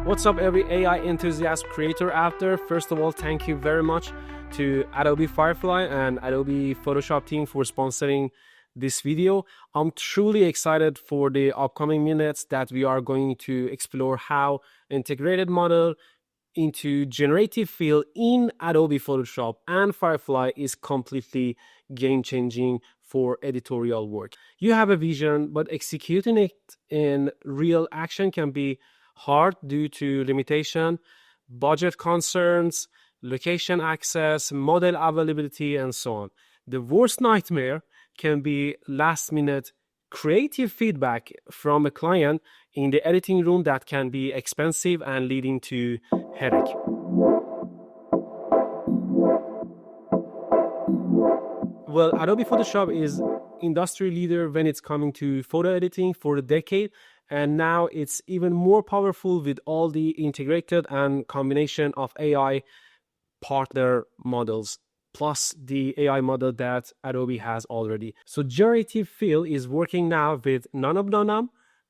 What's up, every AI enthusiast creator out there? First of all, thank you very much to Adobe Firefly and Adobe Photoshop team for sponsoring this video. I'm truly excited for the upcoming minutes that we are going to explore how integrated model into generative fill in Adobe Photoshop and Firefly is completely game-changing for editorial work. You have a vision, but executing it in real action can be hard due to limitation, budget concerns, location access, model availability, and so on. The worst nightmare can be last-minute creative feedback from a client in the editing room that can be expensive and leading to headache. Well, Adobe Photoshop is industry leader when it's coming to photo editing for a decade, and now it's even more powerful with all the integrated and combination of AI partner models plus the AI model that Adobe has already. So generative fill is working now with Nonum,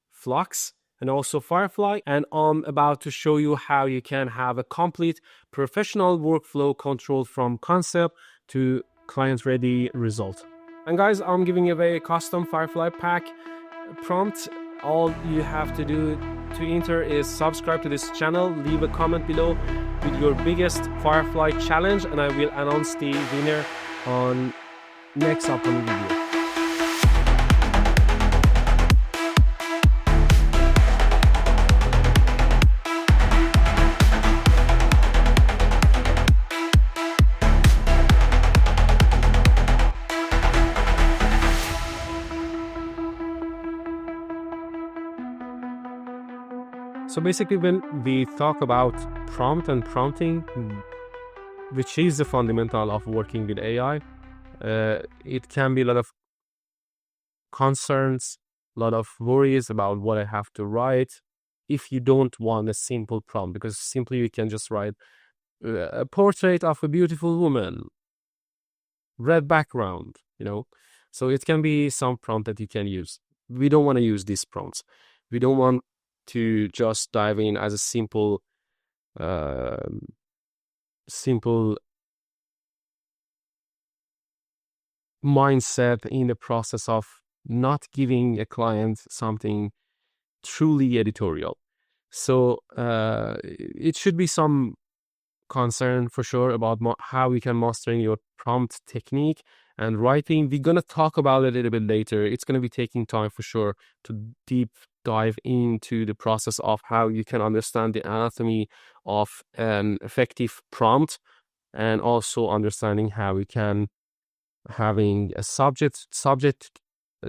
Flux, and also Firefly, and I'm about to show you how you can have a complete professional workflow control from concept to client-ready result. And guys, I'm giving away a custom Firefly pack prompt. All you have to do to enter is subscribe to this channel, leave a comment below with your biggest Firefly challenge, and I will announce the winner on next upcoming video. So basically, when we talk about prompt and prompting, which is the fundamental of working with AI, it can be a lot of concerns, a lot of worries about what I have to write if you don't want a simple prompt, because simply you can just write a portrait of a beautiful woman, red background, So it can be some prompt that you can use. We don't want to use these prompts. We don't want to just dive in as a simple mindset in the process of not giving a client something truly editorial. So it should be some concern for sure about how we can mastering your prompt technique and writing. We're going to talk about it a little bit later. It's going to be taking time for sure to deep dive into the process of how you can understand the anatomy of an effective prompt, and also understanding how we can having a subject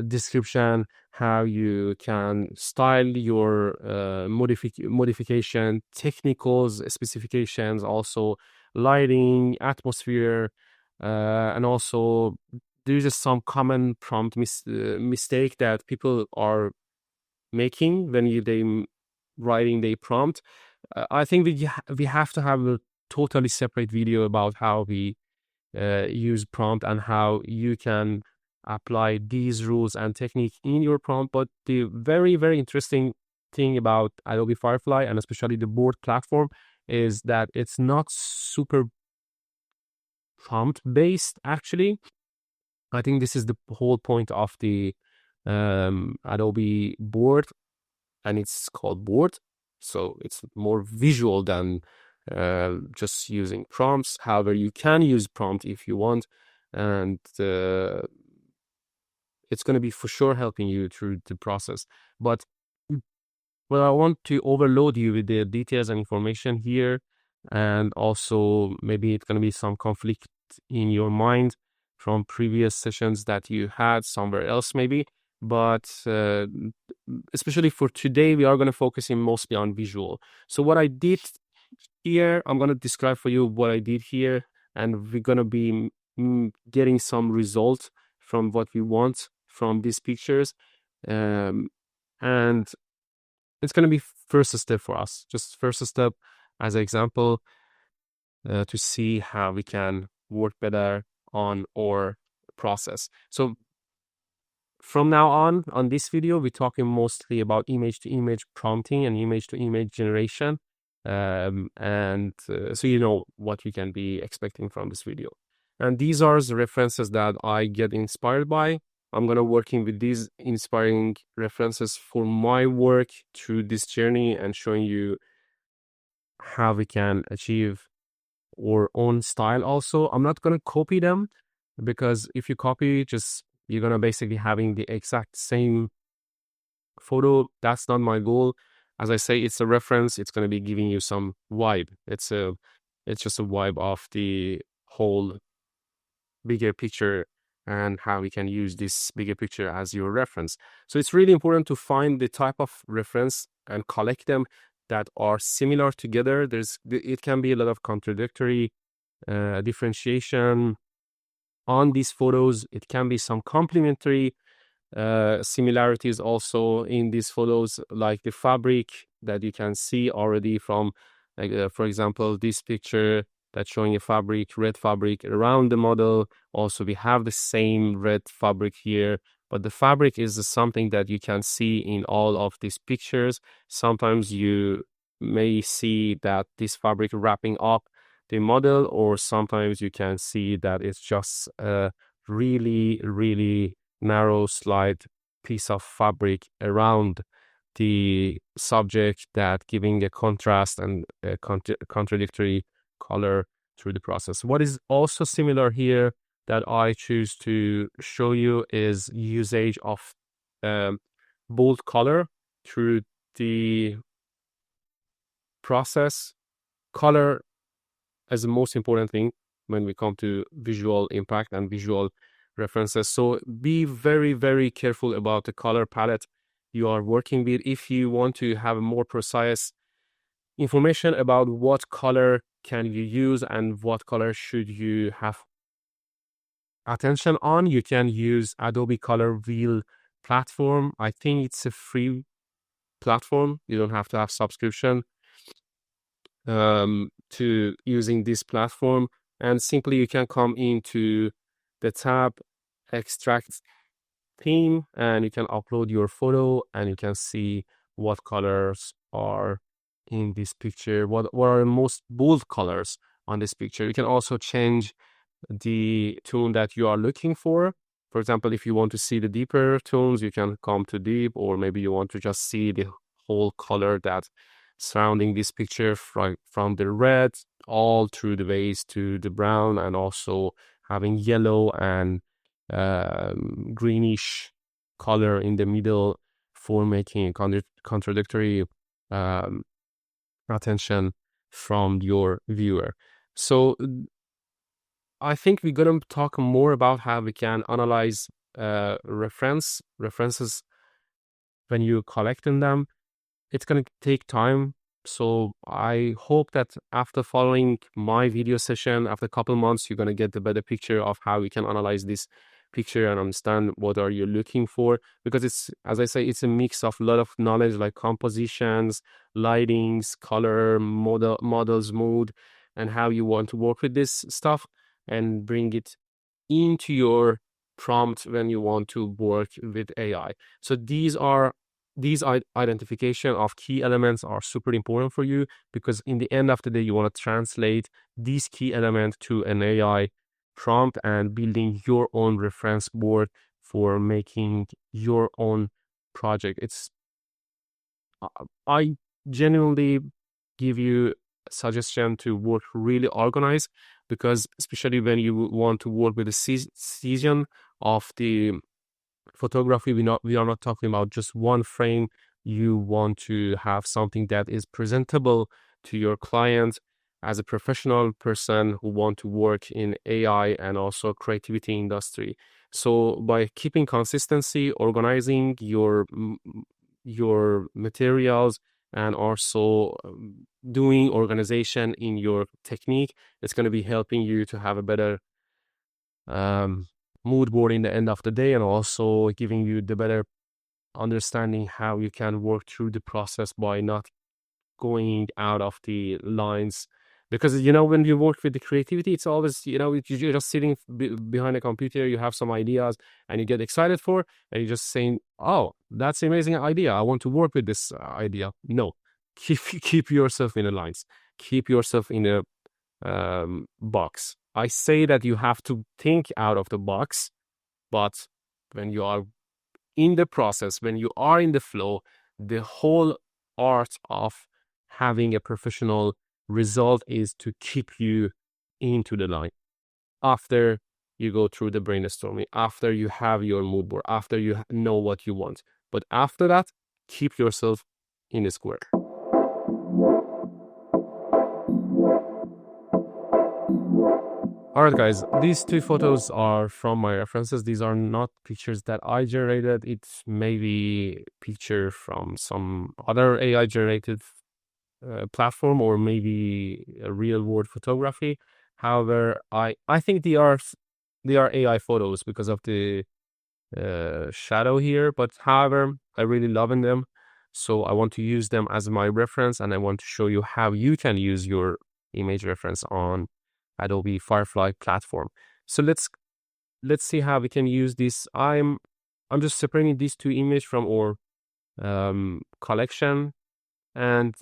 description, how you can style your modification, technicals, specifications, also lighting, atmosphere, and also there's just some common prompt mistake that people are making when they writing their prompt. I think we have to have a totally separate video about how we use prompt and how you can apply these rules and technique in your prompt. But the very, very interesting thing about Adobe Firefly, and especially the board platform, is that it's not super prompt based. Actually, I think this is the whole point of the Adobe board, and it's called board, so it's more visual than just using prompts. However, you can use prompt if you want, and it's going to be for sure helping you through the process. But well, I want to overload you with the details and information here, and also maybe it's going to be some conflict in your mind from previous sessions that you had somewhere else maybe. But especially for today, we are going to focus in mostly on visual. So what I did here, I'm going to describe for you what I did here, and we're going to be getting some results from what we want from these pictures, and it's going to be first step for us, just first step as an example to see how we can work better on our process. So from now on this video, we're talking mostly about image to image prompting and image to image generation. So you know what you can be expecting from this video. And these are the references that I get inspired by. I'm gonna working with these inspiring references for my work through this journey and showing you how we can achieve our own style also. I'm not gonna copy them, because if you copy, just you're gonna basically having the exact same photo. That's not my goal. As I say, it's a reference. It's gonna be giving you some vibe. It's just a vibe of the whole bigger picture and how we can use this bigger picture as your reference. So it's really important to find the type of reference and collect them that are similar together. It can be a lot of contradictory differentiation on these photos. It can be some complementary similarities also in these photos, like the fabric that you can see already from, like, for example, this picture that's showing a fabric, red fabric around the model. Also, we have the same red fabric here, but the fabric is something that you can see in all of these pictures. Sometimes you may see that this fabric wrapping up the model, or sometimes you can see that it's just a really, really narrow slight piece of fabric around the subject, that giving a contrast and a contradictory color through the process. What is also similar here that I choose to show you is usage of bold color through the process. Color is the most important thing when we come to visual impact and visual references. So be very, very careful about the color palette you are working with. If you want to have more precise information about what color can you use and what color should you have attention on, you can use Adobe Color Wheel platform. I think it's a free platform. You don't have to have subscription to using this platform, and simply you can come into the tab extract theme, and you can upload your photo, and you can see what colors are in this picture, what are the most bold colors on this picture. You can also change the tone that you are looking for. For example, if you want to see the deeper tones, you can come to deep, or maybe you want to just see the whole color that surrounding this picture, from the red all through the base to the brown, and also having yellow and greenish color in the middle for making a contradictory attention from your viewer. So I think we're going to talk more about how we can analyze references when you collecting them. It's going to take time. So I hope that after following my video session, after a couple months, you're going to get the better picture of how we can analyze this picture and understand what are you looking for. Because it's, as I say, it's a mix of a lot of knowledge, like compositions, lightings, color, models, mood, and how you want to work with this stuff and bring it into your prompt when you want to work with AI. So these identification of key elements are super important for you, because in the end of the day, you want to translate these key elements to an AI prompt and building your own reference board for making your own project. I genuinely give you a suggestion to work really organized, because especially when you want to work with the season of the photography, we are not talking about just one frame. You want to have something that is presentable to your client as a professional person who want to work in AI and also creativity industry. So by keeping consistency, organizing your materials, and also doing organization in your technique, it's going to be helping you to have a better mood board in the end of the day, and also giving you the better understanding how you can work through the process by not going out of the lines. Because when you work with the creativity, it's always you're just sitting behind a computer, you have some ideas and you get excited and you're just saying, oh, that's an amazing idea, I want to work with this idea. No, keep yourself in the lines, keep yourself in a box. I say that you have to think out of the box, but when you are in the process, when you are in the flow, the whole art of having a professional result is to keep you into the line. After you go through the brainstorming, after you have your mood board, after you know what you want. But after that, keep yourself in the square. All right, guys, these two photos are from my references. These are not pictures that I generated. It's maybe picture from some other AI generated platform, or maybe a real world photography. However, I think they are AI photos because of the shadow here. But however, I really loving them, so I want to use them as my reference, and I want to show you how you can use your image reference on Adobe Firefly platform. So let's see how we can use this. I'm just separating these two images from our collection, and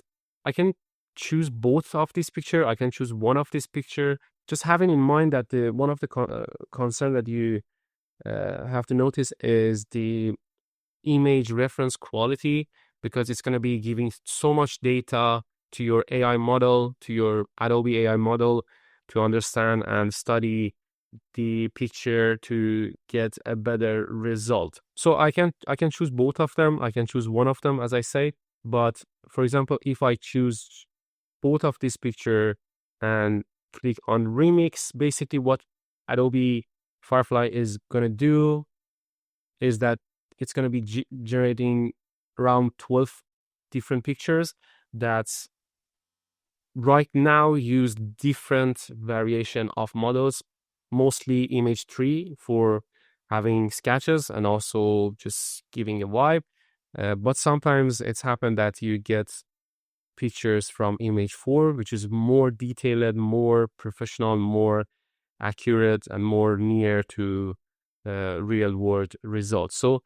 I can choose both of this picture. I can choose one of this picture. Just having in mind that the one of the concern that you have to notice is the image reference quality, because it's going to be giving so much data to your AI model, to your Adobe AI model, to understand and study the picture to get a better result. So I can choose both of them. I can choose one of them, as I say. But for example, if I choose both of this picture and click on remix, basically what Adobe Firefly is going to do is that it's going to be generating around 12 different pictures that's right now use different variation of models, mostly image 3 for having sketches and also just giving a vibe. But sometimes it's happened that you get pictures from image 4, which is more detailed, more professional, more accurate, and more near to real world results. So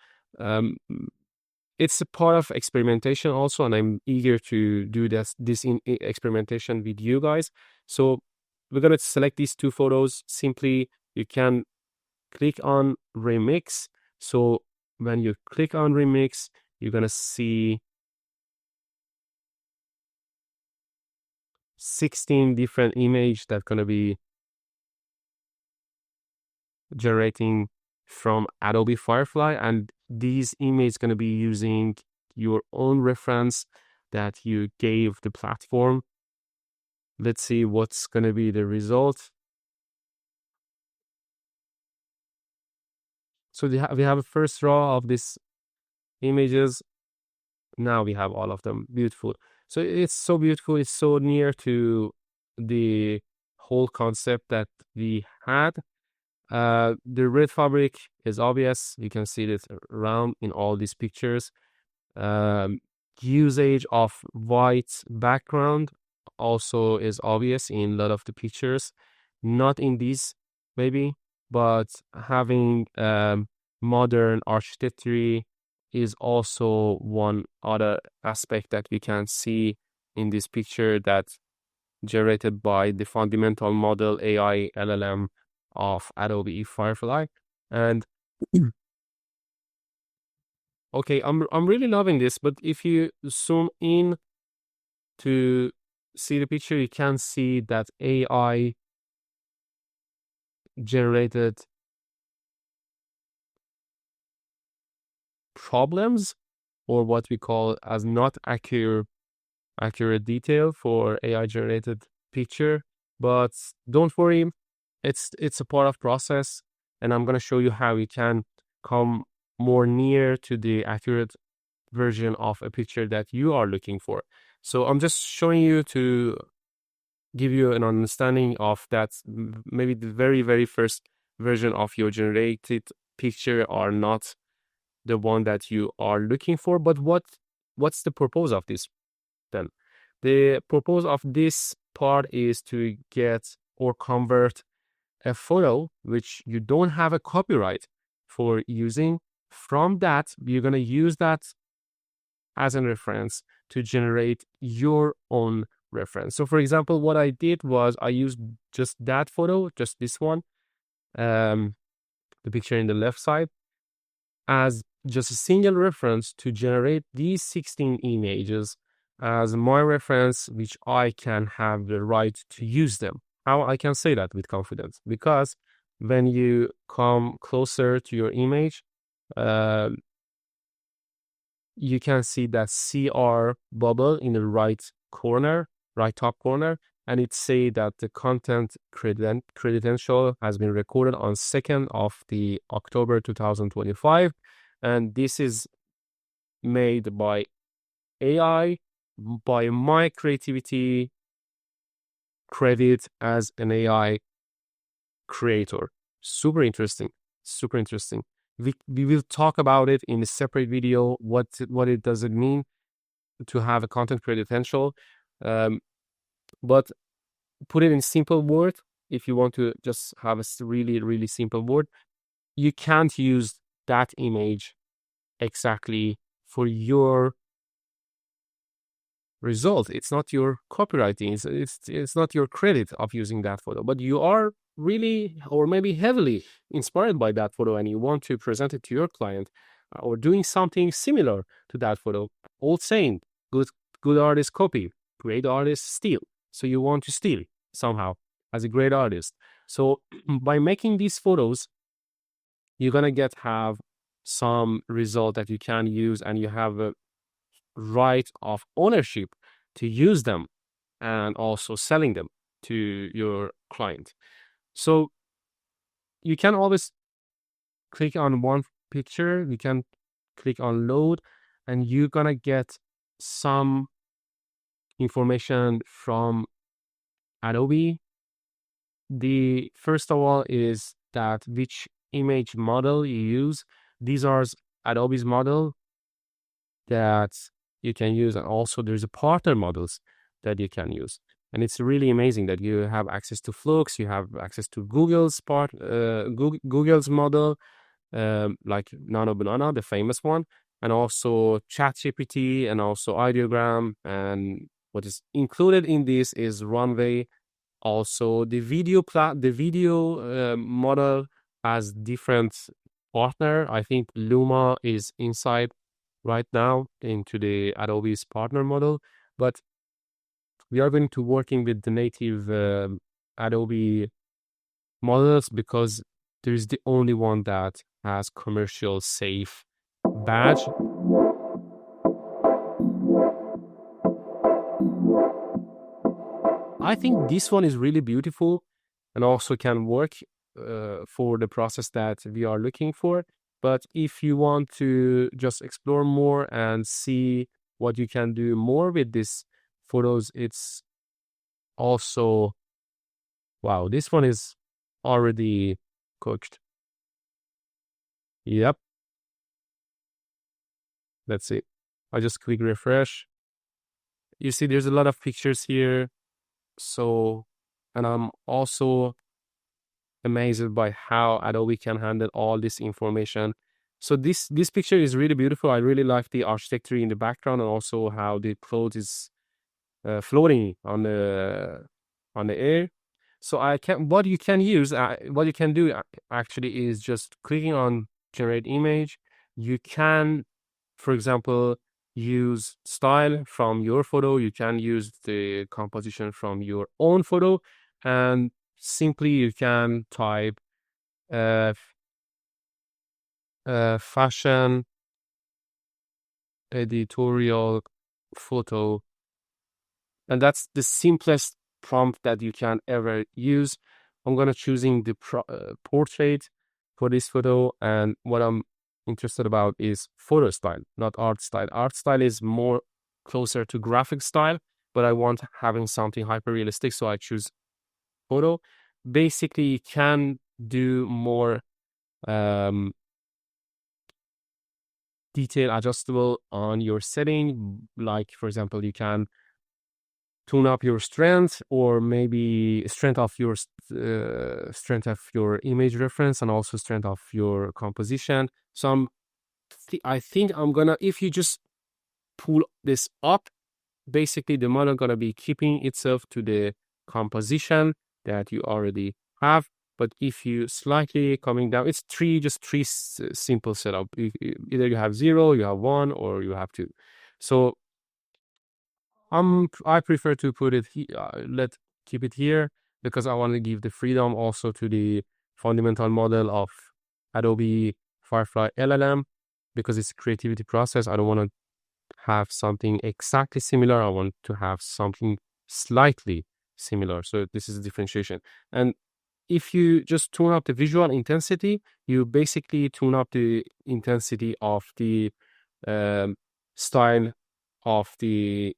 it's a part of experimentation also, and I'm eager to do this experimentation with you guys. So we're going to select these two photos. Simply, you can click on remix. So when you click on remix, you're going to see 16 different images that going to be generating from Adobe Firefly, and these images going to be using your own reference that you gave the platform. Let's see what's going to be the result. So we have a first row of these images. Now we have all of them. Beautiful. So it's so beautiful. It's so near to the whole concept that we had. The red fabric is obvious. You can see it around in all these pictures. Usage of white background also is obvious in a lot of the pictures. Not in these, maybe, but having modern architecture is also one other aspect that we can see in this picture that generated by the fundamental model AI LLM of Adobe Firefly. And okay, I'm really loving this, but if you zoom in to see the picture, you can see that AI generated problems, or what we call as not accurate detail for AI generated picture. But don't worry, it's a part of process, and I'm gonna show you how you can come more near to the accurate version of a picture that you are looking for. So I'm just showing you to give you an understanding of that. Maybe the very, very first version of your generated picture are not the one that you are looking for. But what's the purpose of this then? The purpose of this part is to get or convert a photo which you don't have a copyright for using. From that, you're going to use that as a reference to generate your own reference. So for example, what I did was I used just that photo, just this one, the picture in the left side, as just a single reference to generate these 16 images as my reference, which I can have the right to use them. How I can say that with confidence? Because when you come closer to your image, uh, you can see that CR bubble in the right corner, right top corner, and it say that the content credential has been recorded on 2nd of the October 2025, and this is made by AI, by my creativity, credit as an AI creator. Super interesting. Super interesting. We will talk about it in a separate video. What it does it mean to have a content credential, but put it in simple word. If you want to just have a really simple word, you can't use that image exactly for your result. It's not your copywriting. It's not your credit of using that photo, but you are really or maybe heavily inspired by that photo and you want to present it to your client, or doing something similar to that photo. Old saying, good artist copy, great artist steal. So you want to steal somehow as a great artist. So by making these photos, you're gonna have some result that you can use, and you have a right of ownership to use them and also selling them to your client. So you can always click on one picture, you can click on load, and you're gonna get some information from Adobe. The first of all is that which image model you use. These are Adobe's model that you can use, and also there's a partner models that you can use. And it's really amazing that you have access to Flux, you have access to Google's Google's model, like Nano Banana, the famous one, and also ChatGPT, and also Ideogram. And what is included in this is Runway. Also, the video model has different partner. I think Luma is inside right now into the Adobe's partner model, but we are going to working with the native Adobe models because there's the only one that has commercial safe badge. I think this one is really beautiful and also can work for the process that we are looking for. But if you want to just explore more and see what you can do more with these photos, it's also, wow, this one is already cooked. Yep. Let's see. I just click refresh. You see there's a lot of pictures here. So, and I'm also amazed by how Adobe can handle all this information. So this picture is really beautiful. I really like the architecture in the background, and also how the clothes is floating on the air. So what you can do actually is just clicking on generate image. You can, for example, use style from your photo. You can use the composition from your own photo, and simply you can type fashion editorial photo, and that's the simplest prompt that you can ever use. I'm gonna choosing the portrait for this photo, and what I'm interested about is photo style, not art style. Art style is more closer to graphic style, but I want having something hyper realistic, so I choose photo. Basically, you can do more detail adjustable on your setting. Like, for example, you can tune up your strength, or maybe strength of your image reference, and also strength of your composition. So I think I'm gonna, if you just pull this up, basically the model gonna be keeping itself to the composition that you already have. But if you slightly coming down, it's just three simple setup. Either you have 0, you have 1, or you have 2. So I prefer to put it keep it here, because I want to give the freedom also to the fundamental model of Adobe Firefly LLM, because it's a creativity process. I don't want to have something exactly similar. I want to have something slightly similar. So this is a differentiation. And if you just tune up the visual intensity, you basically tune up the intensity of the style of the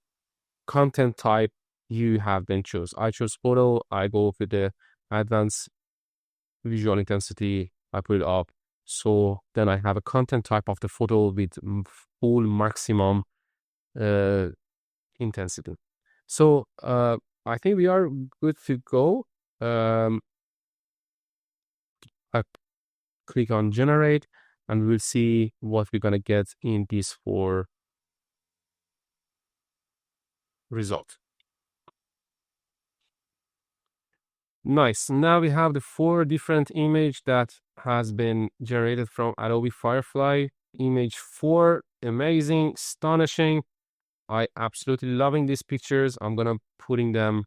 content type you have been choose. I chose photo. I go with the advanced visual intensity. I put it up. So then I have a content type of the photo with full maximum intensity. So I think we are good to go. I click on generate, and we'll see what we're gonna get in these 4 results. Nice. Now we have the 4 different image that has been generated from Adobe Firefly. Image 4, amazing, astonishing. I absolutely loving these pictures. I'm gonna putting them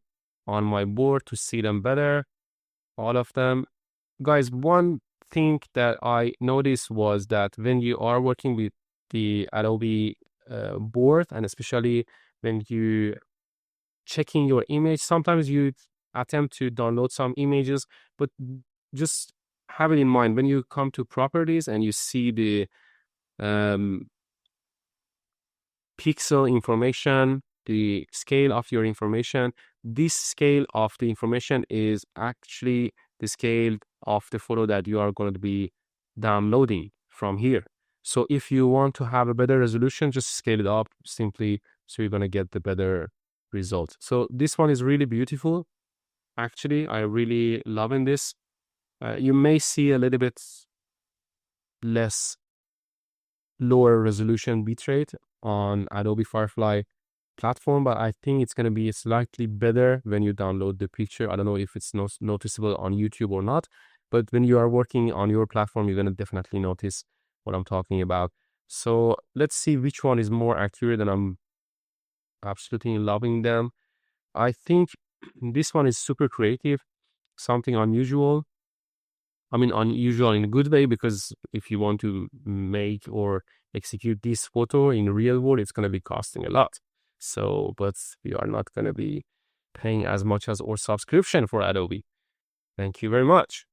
on my board to see them better. All of them. Guys, one thing that I noticed was that when you are working with the Adobe board, and especially when you checking your image, sometimes you attempt to download some images, but just have it in mind when you come to properties and you see the pixel information, the scale of your information. This scale of the information is actually the scale of the photo that you are going to be downloading from here. So if you want to have a better resolution, just scale it up simply, so you're going to get the better result. So this one is really beautiful. Actually, I really loving this. You may see a little bit less lower resolution bitrate on Adobe Firefly platform, but I think it's going to be slightly better when you download the picture. I don't know if it's noticeable on YouTube or not, but when you are working on your platform, you're going to definitely notice what I'm talking about. So let's see which one is more accurate, and I'm absolutely loving them. I think this one is super creative, something unusual. I mean, unusual in a good way, because if you want to make or execute this photo in real world, it's going to be costing a lot. So, but we are not going to be paying as much as our subscription for Adobe. Thank you very much.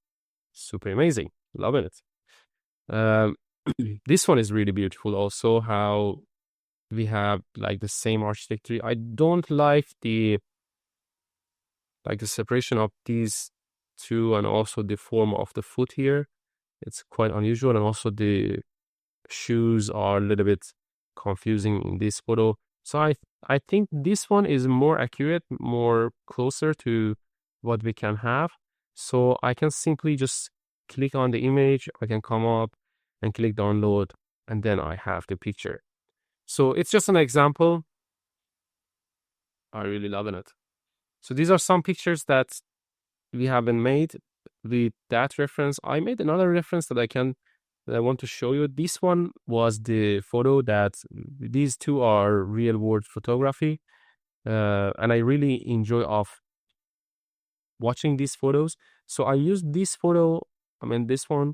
Super amazing. Loving it. This one is really beautiful also, how we have like the same architecture. I don't like the separation of these two, and also the form of the foot here. It's quite unusual, and also the shoes are a little bit confusing in this photo. So I think this one is more accurate, more closer to what we can have. So I can simply just click on the image. I can come up and click download, and then I have the picture. So it's just an example. I really loving it. So these are some pictures that we haven't made with that reference. I made another reference that I want to show you. This one was the photo that these two are real world photography. And I really enjoy of watching these photos. So I used this photo, this one,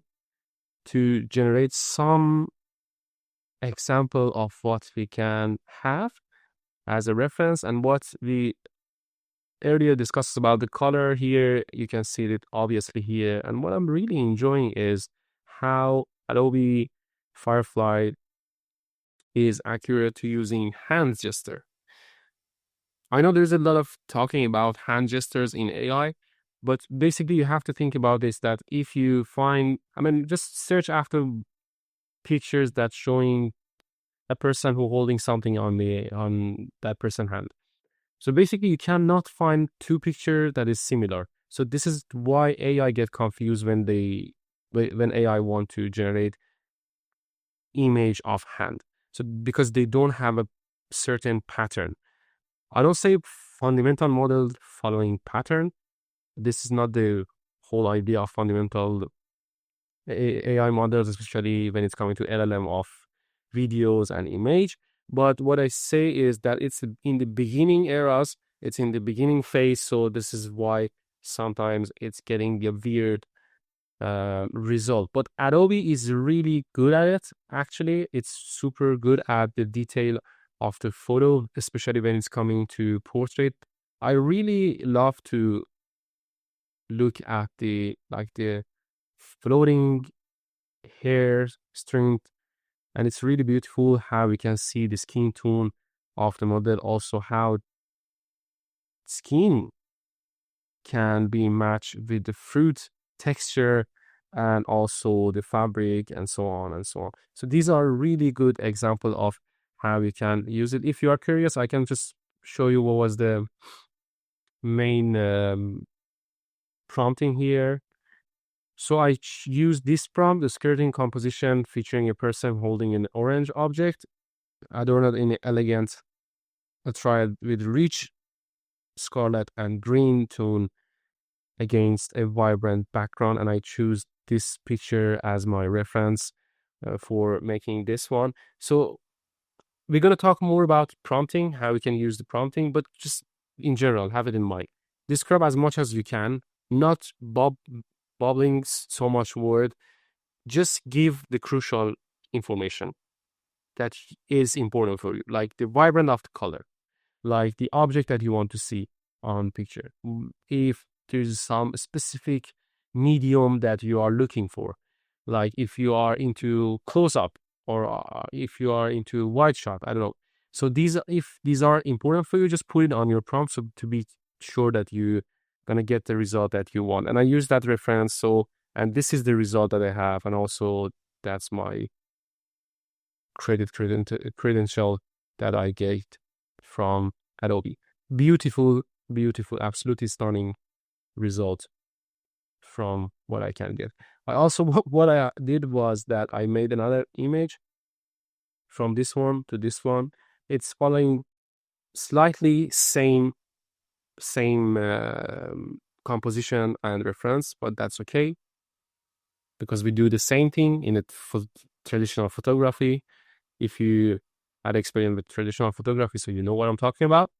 to generate some example of what we can have as a reference, and what we earlier discussed about the color here. You can see it obviously here. And what I'm really enjoying is how Adobe Firefly is accurate to using hand gesture. I know there's a lot of talking about hand gestures in AI, but basically you have to think about this, that if you find, just search after pictures that's showing a person who holding something on that person's hand. So basically you cannot find two pictures that is similar. So this is why AI get confused when AI want to generate image of hand. So because they don't have a certain pattern. I don't say fundamental model following pattern. This is not the whole idea of fundamental AI models, especially when it's coming to LLM of videos and image. But what I say is that it's in the beginning eras, it's in the beginning phase. So this is why sometimes it's getting a weird result. But Adobe is really good at it. Actually, it's super good at the detail of the photo, especially when it's coming to portrait. I really love to look at the floating hair strength, and it's really beautiful how we can see the skin tone of the model, also how skin can be matched with the fruit texture and also the fabric and so on and so on. So these are really good example of how you can use it. If you are curious, I can just show you what was the main prompting here. So I use this prompt, the skirting composition featuring a person holding an orange object, adorned in an elegant attire with rich scarlet and green tone against a vibrant background. And I choose this picture as my reference for making this one. So we're going to talk more about prompting, how we can use the prompting, but just in general, have it in mind. Describe as much as you can, not bubbling so much word. Just give the crucial information that is important for you, like the vibrant of the color, like the object that you want to see on picture. If there's some specific medium that you are looking for, like if you are into close-up or if you are into wide shot, I don't know. So if these are important for you, just put it on your prompt so to be sure that you're gonna get the result that you want. And I use that reference. So, and this is the result that I have, and also that's my credential that I get from Adobe. Beautiful, beautiful, absolutely stunning result from what I can get. I also, what I did was that I made another image from this one to this one. It's following slightly same composition and reference, but that's okay because we do the same thing in traditional photography. If you had experience with traditional photography, so you know what I'm talking about.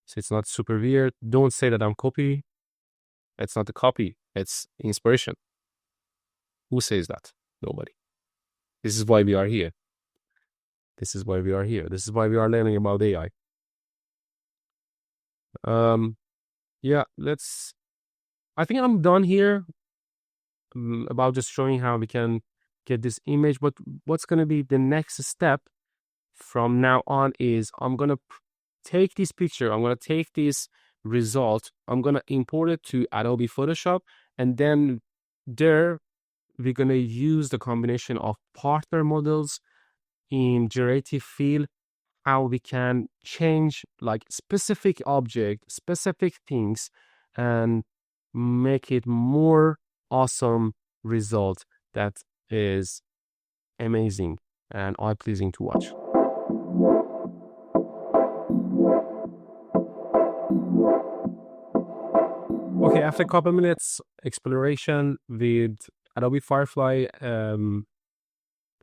So it's not super weird. Don't say that I'm copy. It's not a copy. It's inspiration. Who says that? Nobody. This is why we are here. This is why we are here. This is why we are learning about AI. Yeah, I think I'm done here about just showing how we can get this image. But what's going to be the next step from now on is I'm going to take this picture, I'm going to take this result, I'm going to import it to Adobe Photoshop, and then there we're going to use the combination of partner models in generative field, how we can change like specific object, specific things, and make it more awesome result that is amazing and eye-pleasing to watch. Okay, after a couple minutes exploration with Adobe Firefly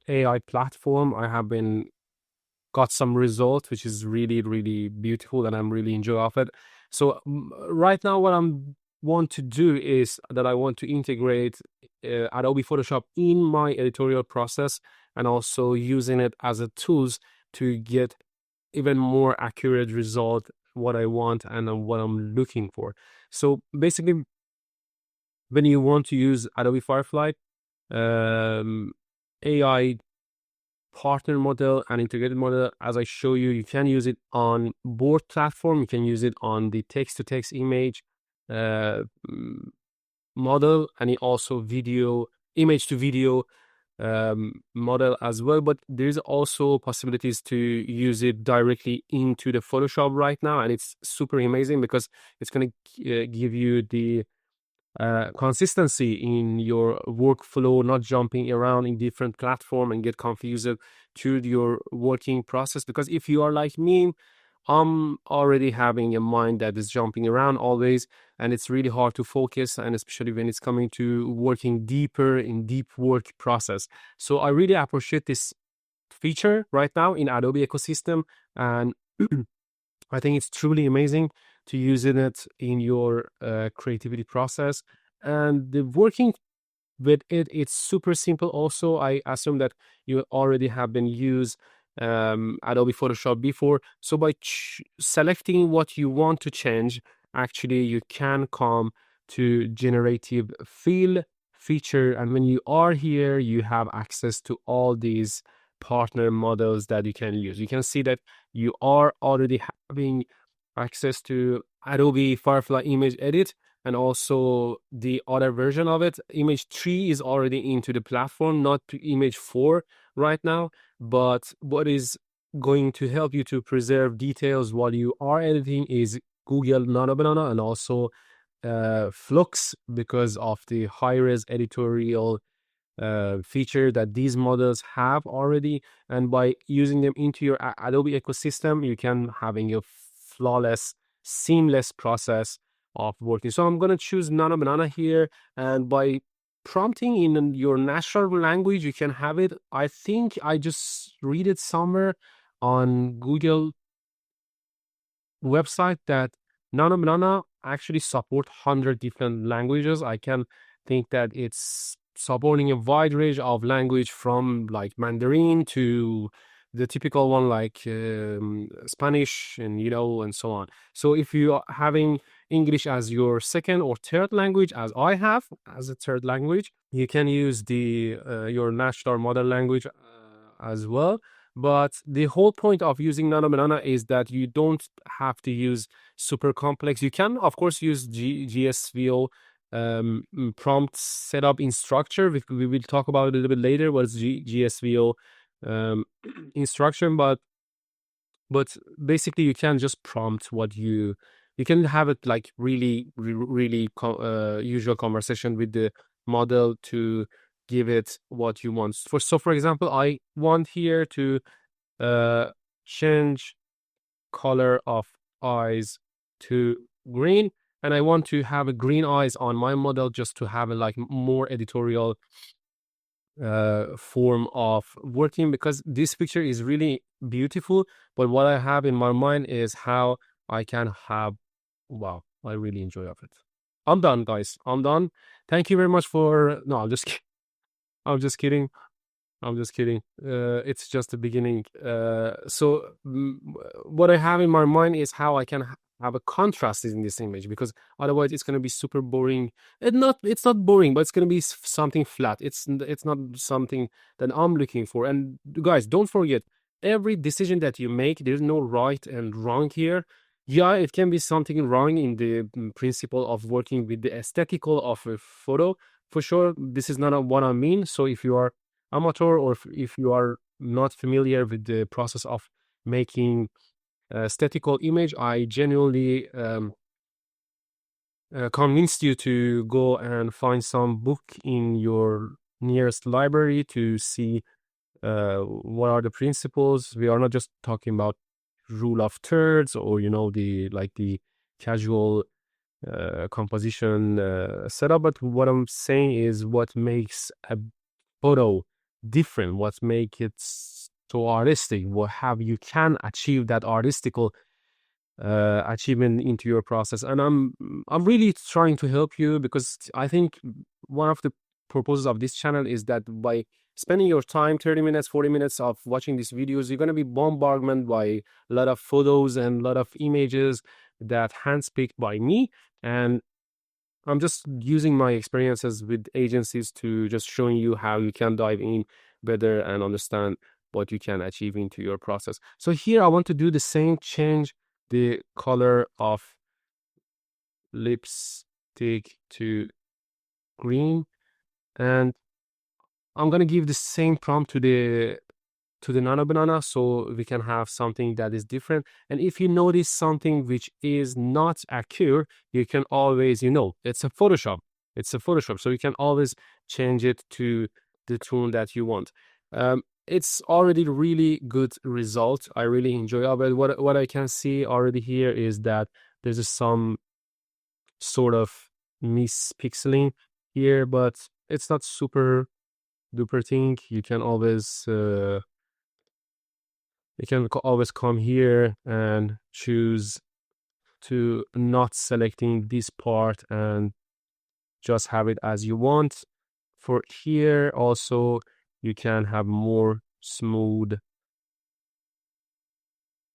AI platform, I have got some result, which is really, really beautiful, and I'm really enjoying of it. So right now, what I'm want to do is that I want to integrate Adobe Photoshop in my editorial process, and also using it as a tools to get even more accurate result, what I want and what I'm looking for. So basically, when you want to use Adobe Firefly, AI partner model and integrated model, as I show you, you can use it on both platform. You can use it on the text-to-text image model, and also image-to-video model as well. But there's also possibilities to use it directly into the Photoshop right now, and it's super amazing because it's going to give you the consistency in your workflow, not jumping around in different platform and get confused through your working process. Because if you are like me, I'm already having a mind that is jumping around always, and it's really hard to focus, and especially when it's coming to working deeper in deep work process. So I really appreciate this feature right now in Adobe ecosystem, and I think it's truly amazing to use it in your creativity process. And the working with it, it's super simple. Also, I assume that you already have been used Adobe Photoshop before. So by selecting what you want to change, actually you can come to generative fill feature. And when you are here, you have access to all these partner models that you can use. You can see that you are already having access to Adobe Firefly image edit, and also the other version of it. Image 3 is already into the platform, not to image 4 right now. But what is going to help you to preserve details while you are editing is Google Nano Banana, and also Flux, because of the high-res editorial feature that these models have already. And by using them into your Adobe ecosystem, you can having a flawless, seamless process of working. So I'm going to choose Nano Banana here, and by prompting in your natural language, you can have it. I think I just read it somewhere on Google website that Nano Banana actually support 100 different languages. I can think that it's supporting a wide range of language, from like Mandarin to the typical one like Spanish, and and so on. So if you are having English as your second or third language, as I have as a third language, you can use the your natural mother language as well. But the whole point of using Nano Banana is that you don't have to use super complex. You can, of course, use GSVO prompt setup in structure. We will talk about it a little bit later, what's GSVO instruction. But basically, you can just prompt what you can have it like really usual conversation with the model to give it what you want. For example, I want here to change color of eyes to green, and I want to have a green eyes on my model, just to have a like more editorial form of working, because this picture is really beautiful. But what I have in my mind is how I can have, wow, I really enjoy of it. I'm done, guys. I'm done. Thank you very much for, no, I'm just I'm just kidding. I'm just kidding. It's just the beginning. What I have in my mind is how I can have a contrast in this image, because otherwise it's going to be super boring. It's not boring, but it's going to be something flat. It's not something that I'm looking for. And guys, don't forget, every decision that you make, there's no right and wrong here. Yeah, it can be something wrong in the principle of working with the aesthetical of a photo. For sure, this is not what I mean. So if you are amateur, or if you are not familiar with the process of making statical image, I genuinely convinced you to go and find some book in your nearest library to see what are the principles. We are not just talking about rule of thirds, or the casual composition setup, but what I'm saying is what makes a photo different, what make it so artistic, what have you can achieve that artistical achievement into your process. And I'm really trying to help you, because I think one of the purposes of this channel is that by spending your time 30 minutes 40 minutes of watching these videos, you're going to be bombarded by a lot of photos and a lot of images that handpicked by me. And I'm just using my experiences with agencies to just showing you how you can dive in better and understand what you can achieve into your process. So here I want to do the same, change the color of lipstick to green, and I'm going to give the same prompt to the Nano Banana, so we can have something that is different. And if you notice something which is not accurate, you can always, it's a Photoshop. So you can always change it to the tune that you want. it's already really good result. I really enjoy it. But what I can see already here is that there's some sort of mispixeling here, but it's not super duper thing. You can always come here and choose to not selecting this part and just have it as you want. For here also, you can have more smooth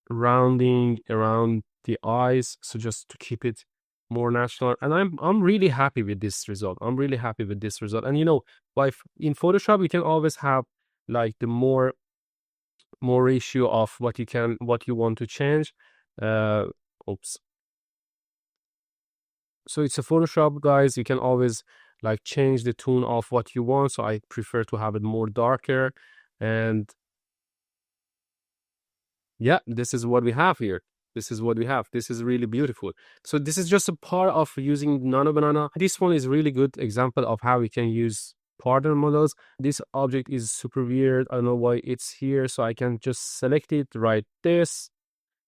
rounding around the eyes, so just to keep it more natural. And I'm really happy with this result. I'm really happy with this result. And in Photoshop, you can always have like the more ratio of what you want to change. uh Oops. So it's a Photoshop, guys. You can always like change the tone of what you want. So I prefer to have it more darker. And yeah, this is what we have here. This is what we have. This is really beautiful. So this is just a part of using Nano Banana. This one is really good example of how we can use partner models. This object is super weird. I don't know why it's here. So I can just select it, write this,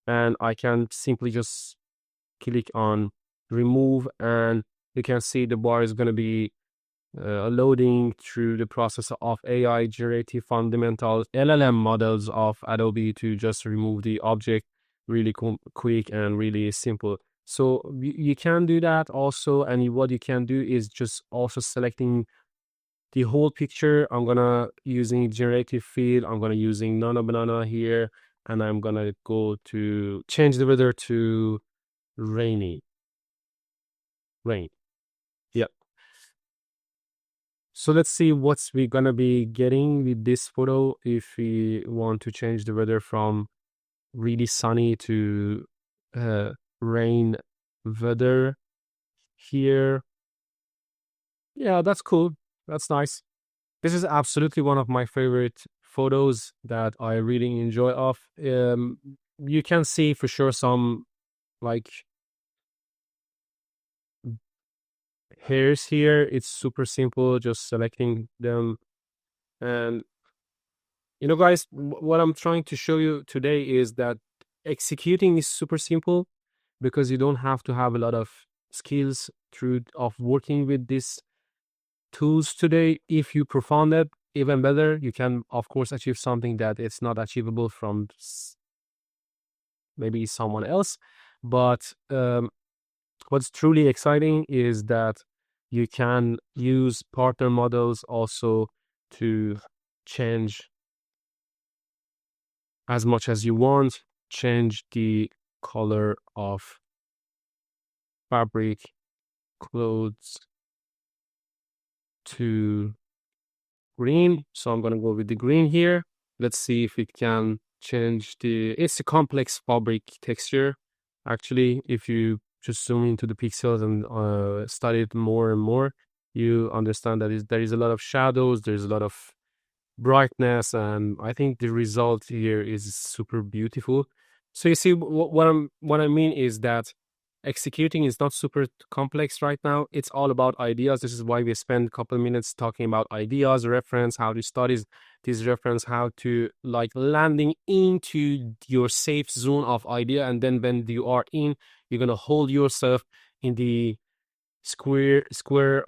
and I can simply just click on remove, and you can see the bar is going to be loading through the process of AI generative fundamental LLM models of Adobe to just remove the object really quick and really simple. So you can do that also, and what you can do is just also selecting the whole picture. I'm gonna using generative field. I'm gonna using Nano Banana here, and I'm gonna go to change the weather to rain. Yeah. So let's see what's we gonna be getting with this photo if we want to change the weather from really sunny to uh, rain weather here. Yeah, that's cool. That's nice. This is absolutely one of my favorite photos that I really enjoy of. You can see for sure some like hairs here. It's super simple, just selecting them. And guys, what I'm trying to show you today is that executing is super simple because you don't have to have a lot of skills through of working with these tools today. If you perform that even better, you can of course achieve something that it's not achievable from maybe someone else. But what's truly exciting is that you can use partner models also to change as much as you want, change the color of fabric, clothes to green. So I'm going to go with the green here. Let's see if it can change it's a complex fabric texture. Actually, if you just zoom into the pixels and study it more and more, you understand that there is a lot of shadows, there's a lot of brightness, and I think the result here is super beautiful. So you see what I mean is that executing is not super complex right now. It's all about ideas. This is why we spend a couple of minutes talking about ideas, reference, how to study this reference, how to like landing into your safe zone of idea, and then when you are in, you're gonna hold yourself in the square,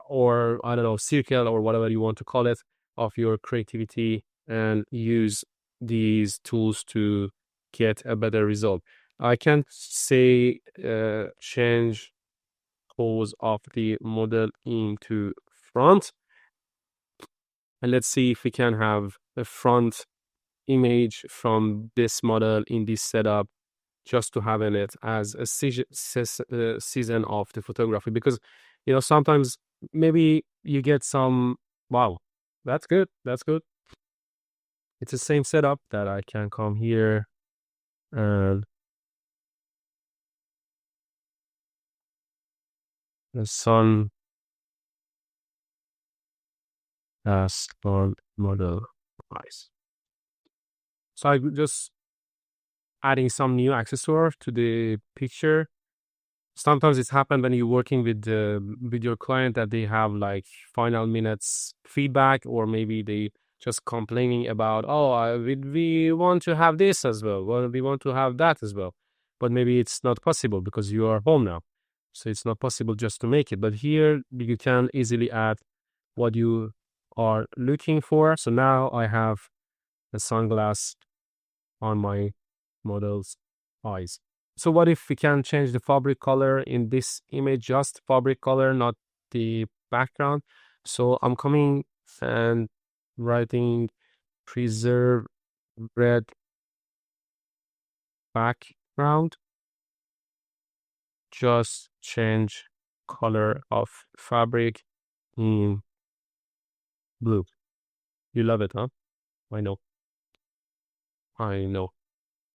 or I don't know, circle, or whatever you want to call it, of your creativity, and use these tools to get a better result. I can say change pose of the model into front, and let's see if we can have a front image from this model in this setup, just to have in it as a season of the photography. Because sometimes maybe you get some, wow, that's good. It's the same setup that I can come here and the sun as front model. Nice. So I just adding some new accessory to the picture. Sometimes it's happened when you're working with your client that they have like final minutes feedback, or maybe they just complaining about, oh, we want to have this as well. Well, we want to have that as well. But maybe it's not possible because you are home now. So it's not possible just to make it. But here you can easily add what you are looking for. So now I have a sunglass on my model's eyes. So what if we can change the fabric color in this image, just fabric color, not the background? So I'm coming and writing preserve red background. Just change color of fabric in blue. You love it, huh? I know.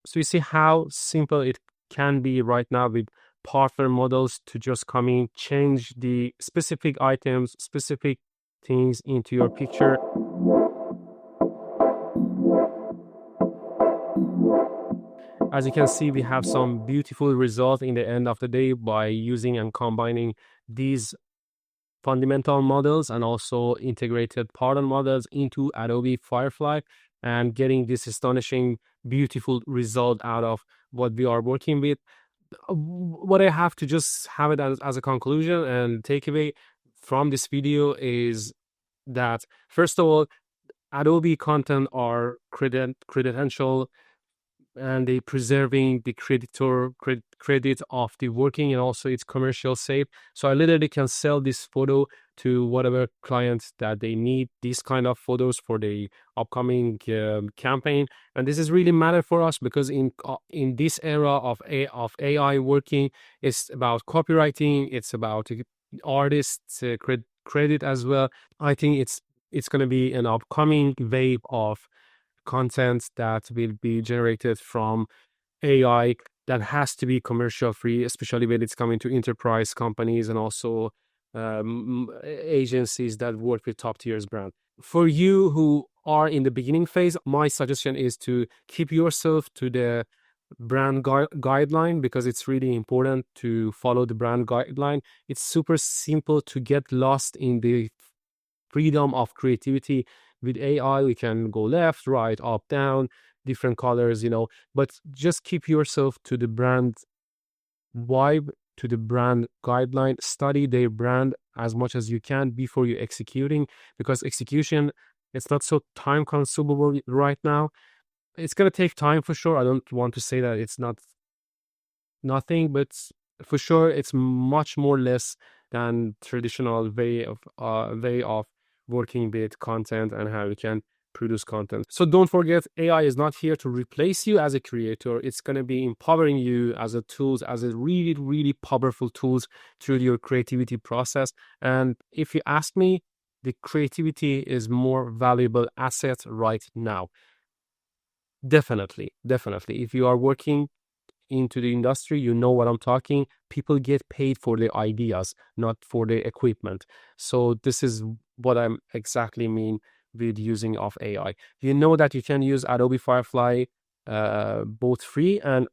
So you see how simple it can be right now with partner models to just come in, change the specific items, specific things into your picture. As you can see, we have some beautiful result in the end of the day by using and combining these fundamental models and also integrated pattern models into Adobe Firefly and getting this astonishing, beautiful result out of what we are working with. What I have to just have it as a conclusion and takeaway from this video is that, first of all, Adobe content are credential and they preserving the credit of the working, and also it's commercial safe. So I literally can sell this photo to whatever clients that they need these kind of photos for the upcoming campaign. And this is really matter for us because in this era of AI working, it's about copywriting, it's about artists credit as well. I think it's going to be an upcoming wave of content that will be generated from AI that has to be commercial free, especially when it's coming to enterprise companies and also agencies that work with top tiers brand. For you who are in the beginning phase, my suggestion is to keep yourself to the brand guideline because it's really important to follow the brand guideline. It's super simple to get lost in the freedom of creativity. With AI, we can go left, right, up, down, different colors, but just keep yourself to the brand vibe, to the brand guideline. Study their brand as much as you can before you're executing, because execution, it's not so time consumable right now. It's going to take time for sure. I don't want to say that it's not nothing, but for sure it's much more less than traditional way of working with content and how you can produce content. So don't forget, AI is not here to replace you as a creator. It's going to be empowering you as a tools, as a really, really powerful tools through your creativity process. And if you ask me, the creativity is more valuable asset right now. Definitely. If you are working into the industry, you know what I'm talking. People get paid for their ideas, not for the equipment. So this is what I'm exactly mean with using of AI. You know that you can use Adobe Firefly both free and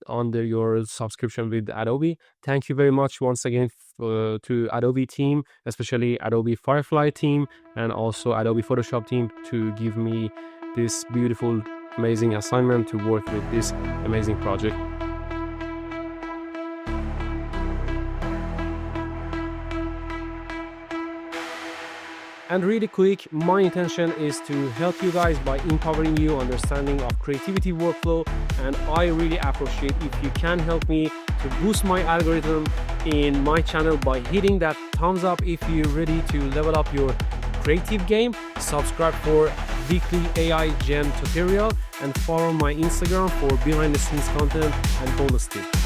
under your subscription with Adobe. Thank you very much once again to Adobe team, especially Adobe Firefly team and also Adobe Photoshop team to give me this beautiful, amazing assignment to work with this amazing project. And really quick, my intention is to help you guys by empowering you understanding of creativity workflow. And I really appreciate if you can help me to boost my algorithm in my channel by hitting that thumbs up if you're ready to level up your creative game. Subscribe for weekly AI Gen tutorial and follow my Instagram for behind the scenes content and bonus tips.